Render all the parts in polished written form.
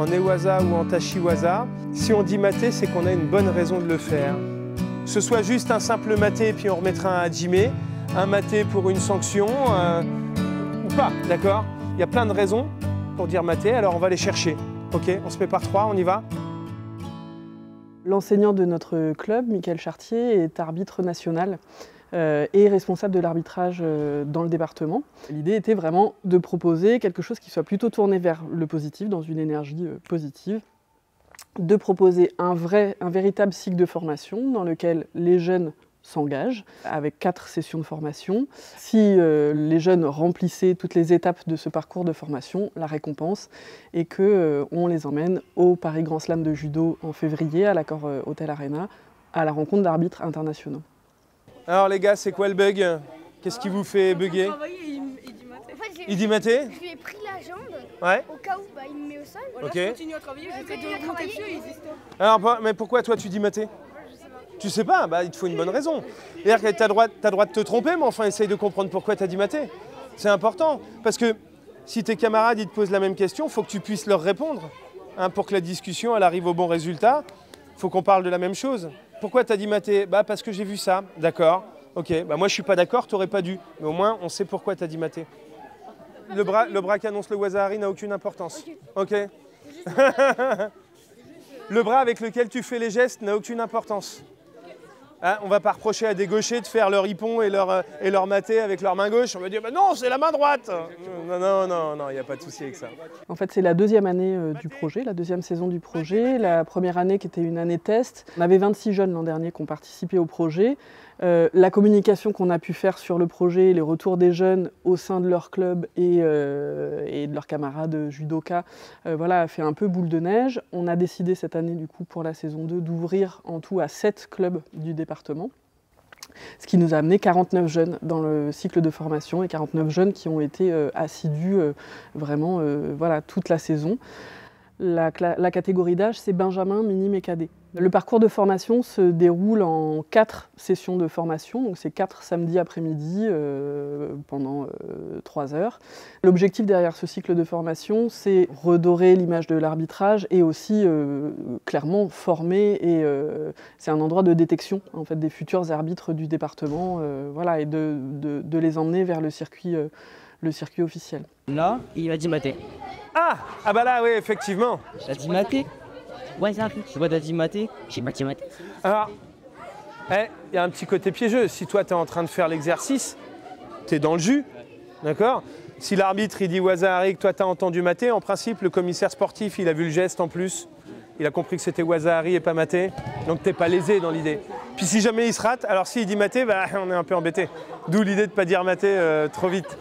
en Ewaza ou en Tachiwaza, si on dit maté, c'est qu'on a une bonne raison de le faire. Que ce soit juste un simple maté, puis on remettra un hajime, un maté pour une sanction, ou pas, d'accord? Il y a plein de raisons pour dire maté, alors on va les chercher. Ok, on se met par 3, on y va? L'enseignant de notre club, Michael Chartier, est arbitre national et responsable de l'arbitrage dans le département. L'idée était vraiment de proposer quelque chose qui soit plutôt tourné vers le positif, dans une énergie positive, de proposer un véritable cycle de formation dans lequel les jeunes s'engagent, avec 4 sessions de formation. Si les jeunes remplissaient toutes les étapes de ce parcours de formation, la récompense est qu'on les emmène au Paris Grand Slam de judo en février à l'Accor Hotel Arena, à la rencontre d'arbitres internationaux. Alors les gars, c'est quoi le bug? Qu'est-ce qui vous fait bugger? Il dit maté? Je lui ai pris la jambe, ouais. au cas où il me met au sol. Ok. Je continue à travailler, j'essaie de remonter dessus et il existe. Alors, mais pourquoi toi tu dis maté? Tu sais pas, bah, il te faut une bonne raison. C'est-à-dire que tu as le droit de te tromper, mais enfin essaye de comprendre pourquoi tu as dit maté. C'est important, parce que si tes camarades ils te posent la même question, il faut que tu puisses leur répondre. Hein, pour que la discussion elle arrive au bon résultat, il faut qu'on parle de la même chose. Pourquoi tu as dit maté? Bah parce que j'ai vu ça, d'accord. Ok, bah moi je suis pas d'accord, tu n'aurais pas dû. Mais au moins on sait pourquoi tu as dit maté. Le bras qui annonce le waza-hari n'a aucune importance. Ok. Le bras avec lequel tu fais les gestes n'a aucune importance. Hein, on ne va pas reprocher à des gauchers de faire leur hippon et leur maté avec leur main gauche. On va dire bah non, c'est la main droite. Non, il n'y a pas de souci avec ça. En fait, c'est la deuxième année du projet, la deuxième saison du projet. La première année qui était une année test. On avait 26 jeunes l'an dernier qui ont participé au projet. La communication qu'on a pu faire sur le projet, les retours des jeunes au sein de leur club et de leurs camarades judoka, voilà, a fait un peu boule de neige. On a décidé cette année, du coup, pour la saison 2, d'ouvrir en tout à 7 clubs du département. Ce qui nous a amené 49 jeunes dans le cycle de formation et 49 jeunes qui ont été assidus vraiment voilà, toute la saison. La catégorie d'âge, c'est Benjamin, Minime et Cadet. Le parcours de formation se déroule en 4 sessions de formation, donc c'est 4 samedis après-midi pendant 3 heures. L'objectif derrière ce cycle de formation, c'est redorer l'image de l'arbitrage et aussi clairement former, et c'est un endroit de détection en fait, des futurs arbitres du département, voilà, et de les emmener vers le circuit officiel. Là, il a dit maté. Ah bah là, oui, effectivement. T'as dit maté? Ouais, ça arrive. Toi, t'as dit maté? J'ai maté. Alors, il y a un petit côté piégeux. Si toi, tu es en train de faire l'exercice, tu es dans le jus, d'accord? Si l'arbitre, il dit waza-hari, que toi, tu as entendu maté, en principe, le commissaire sportif, il a vu le geste en plus. Il a compris que c'était waza-hari et pas maté. Donc, tu n'es pas lésé dans l'idée. Puis si jamais il se rate, alors s'il dit maté, bah, on est un peu embêté. D'où l'idée de ne pas dire maté trop vite.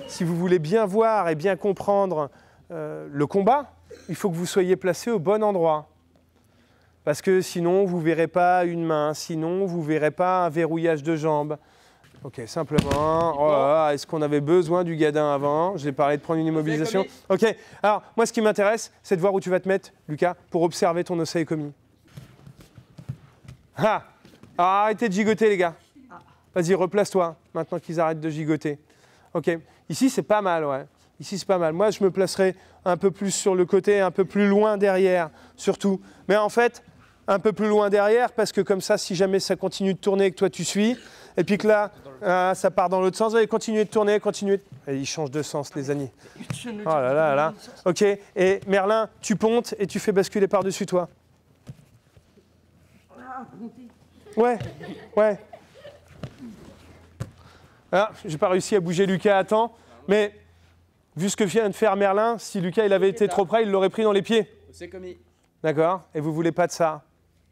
Si vous voulez bien voir et bien comprendre le combat, il faut que vous soyez placé au bon endroit. Parce que sinon, vous ne verrez pas une main, sinon, vous ne verrez pas un verrouillage de jambes. Ok, simplement, oh là là, est-ce qu'on avait besoin du gadin avant? J'ai parlé de prendre une immobilisation. Ok, alors, moi, ce qui m'intéresse, c'est de voir où tu vas te mettre, Lucas, pour observer ton oseikomi. Ah! Alors, arrêtez de gigoter, les gars. Vas-y, replace-toi, maintenant qu'ils arrêtent de gigoter. Ok, ici, c'est pas mal, ouais. Ici, c'est pas mal. Moi, je me placerai un peu plus sur le côté, un peu plus loin derrière, surtout. Mais en fait, un peu plus loin derrière, parce que comme ça, si jamais ça continue de tourner et que toi, tu suis, et puis que là, ça part dans l'autre sens, allez, continuez de tourner, continuez. Et il change de sens, les amis. Oh là là là. Ok, et Merlin, tu pontes et tu fais basculer par-dessus toi. Ouais. Ah, j'ai pas réussi à bouger Lucas à temps, mais vu ce que vient de faire Merlin, si Lucas il avait été trop près, il l'aurait pris dans les pieds. C'est commis. D'accord? Et vous voulez pas de ça?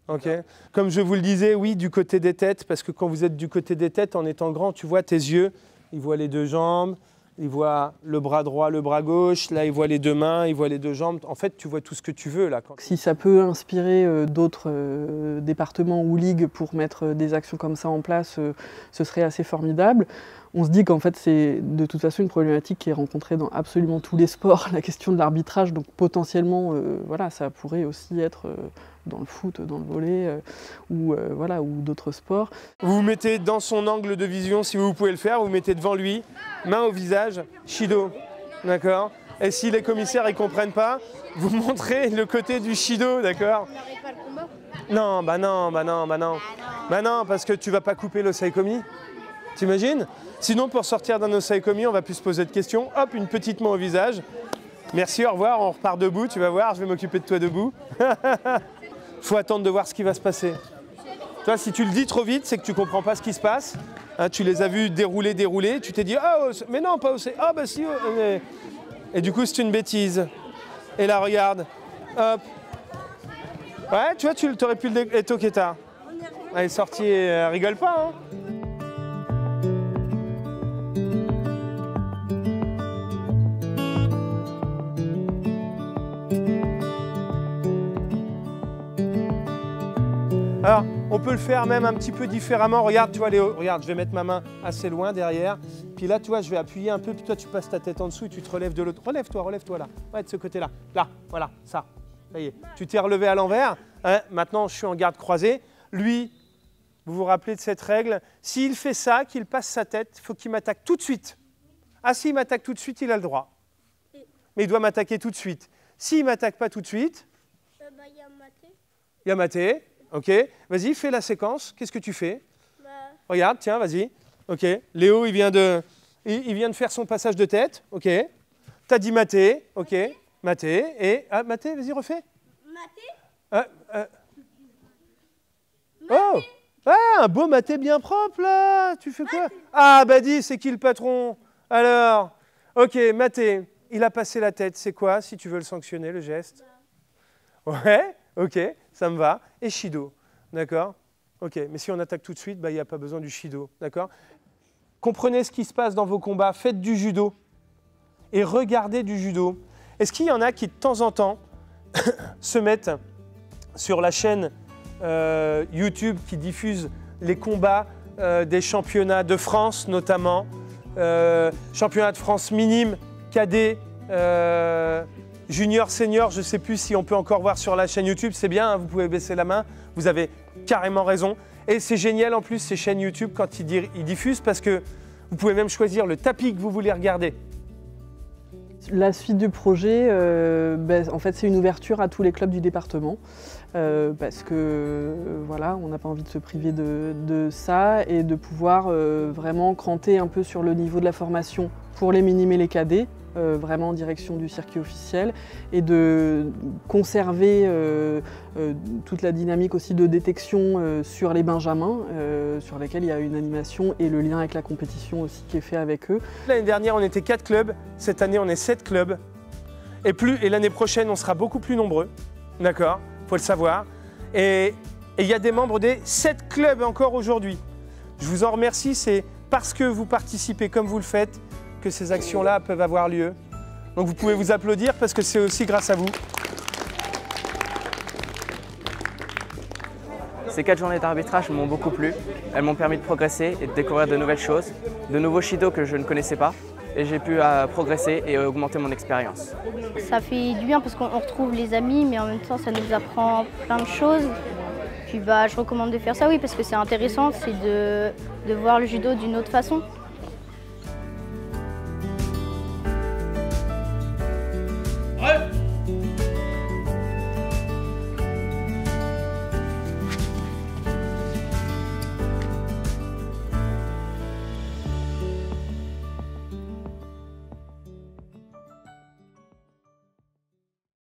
Ok. Comme je vous le disais, oui, du côté des têtes, parce que quand vous êtes du côté des têtes, en étant grand, tu vois tes yeux, ils voient les 2 jambes, ils voient le bras droit, le bras gauche, là ils voient les 2 mains, ils voient les 2 jambes. En fait, tu vois tout ce que tu veux là. Si ça peut inspirer d'autres départements ou ligues pour mettre des actions comme ça en place, ce serait assez formidable. On se dit qu'en fait c'est de toute façon une problématique qui est rencontrée dans absolument tous les sports, la question de l'arbitrage, donc potentiellement voilà, ça pourrait aussi être dans le foot, dans le volley ou d'autres sports. Vous vous mettez dans son angle de vision, si vous pouvez le faire, vous vous mettez devant lui, main au visage, Shido, d'accord? Et si les commissaires ne comprennent pas, vous montrez le côté du Shido, d'accord? On n'arrête pas le combat. Non, bah non, bah non, bah non. Bah non, parce que tu vas pas couper l'osaïkomi. T'imagines? Sinon, pour sortir d'un osaïkomi, on va plus se poser de questions. Hop, une petite main au visage. Merci, au revoir, on repart debout, tu vas voir, je vais m'occuper de toi debout. Faut attendre de voir ce qui va se passer. Toi, si tu le dis trop vite, c'est que tu comprends pas ce qui se passe. Hein, tu les as vus dérouler, tu t'es dit, ah, mais non, pas osaïkomi. Ah, bah si. Et du coup, c'est une bêtise. Et là, regarde. Hop. Ouais, tu vois, tu aurais pu le... Et Toketa. Elle est sortie et elle rigole pas, hein. Alors, on peut le faire même un petit peu différemment. Regarde, tu vois, Léo, regarde, je vais mettre ma main assez loin derrière. Puis là, tu vois, je vais appuyer un peu, puis toi, tu passes ta tête en dessous et tu te relèves de l'autre. Relève-toi là. Ouais, de ce côté-là. Là, voilà, ça. Ça y est. Tu t'es relevé à l'envers. Hein, maintenant, je suis en garde croisée. Lui, vous vous rappelez de cette règle? S'il fait ça, qu'il passe sa tête, il faut qu'il m'attaque tout de suite. Ah, s'il m'attaque tout de suite, il a le droit. Mais il doit m'attaquer tout de suite. S'il ne m'attaque pas tout de suite, Il y a maté. il y a maté. Ok, vas-y, fais la séquence. Qu'est-ce que tu fais? Regarde, tiens, vas-y. Ok, Léo, il vient de faire son passage de tête. Ok, t'as dit maté. Ok, maté. Et ah, maté, vas-y, refais. Maté. Oh, ah, un beau maté bien propre là. Tu fais quoi? Ah, bah dis, c'est qui le patron? Alors, ok, maté. Il a passé la tête. C'est quoi, si tu veux le sanctionner, le geste? Ouais. Ok, ça me va. Et Shido, d'accord? Ok, mais si on attaque tout de suite, il n'y a pas besoin du Shido, d'accord? Comprenez ce qui se passe dans vos combats, faites du judo et regardez du judo. Est-ce qu'il y en a qui, de temps en temps, se mettent sur la chaîne YouTube qui diffuse les combats des championnats de France, notamment, championnat de France minime, cadet, junior, senior, je ne sais plus si on peut encore voir sur la chaîne YouTube, c'est bien, hein, vous pouvez baisser la main, vous avez carrément raison. Et c'est génial en plus ces chaînes YouTube quand ils diffusent parce que vous pouvez même choisir le tapis que vous voulez regarder. La suite du projet, en fait, c'est une ouverture à tous les clubs du département parce que voilà, on n'a pas envie de se priver de ça et de pouvoir vraiment cranter un peu sur le niveau de la formation pour les minimes et les cadets. Vraiment en direction du circuit officiel et de conserver toute la dynamique aussi de détection sur les benjamins sur lesquels il y a une animation et le lien avec la compétition aussi qui est fait avec eux. L'année dernière on était 4 clubs, cette année on est 7 clubs et l'année prochaine on sera beaucoup plus nombreux, d'accord, faut le savoir, et il y a des membres des 7 clubs encore aujourd'hui. Je vous en remercie, c'est parce que vous participez comme vous le faites que ces actions-là peuvent avoir lieu. Donc vous pouvez vous applaudir parce que c'est aussi grâce à vous. Ces 4 journées d'arbitrage m'ont beaucoup plu. Elles m'ont permis de progresser et de découvrir de nouvelles choses, de nouveaux Shido que je ne connaissais pas. Et j'ai pu progresser et augmenter mon expérience. Ça fait du bien parce qu'on retrouve les amis, mais en même temps, ça nous apprend plein de choses. Puis je recommande de faire ça, oui, parce que c'est intéressant, c'est de voir le judo d'une autre façon.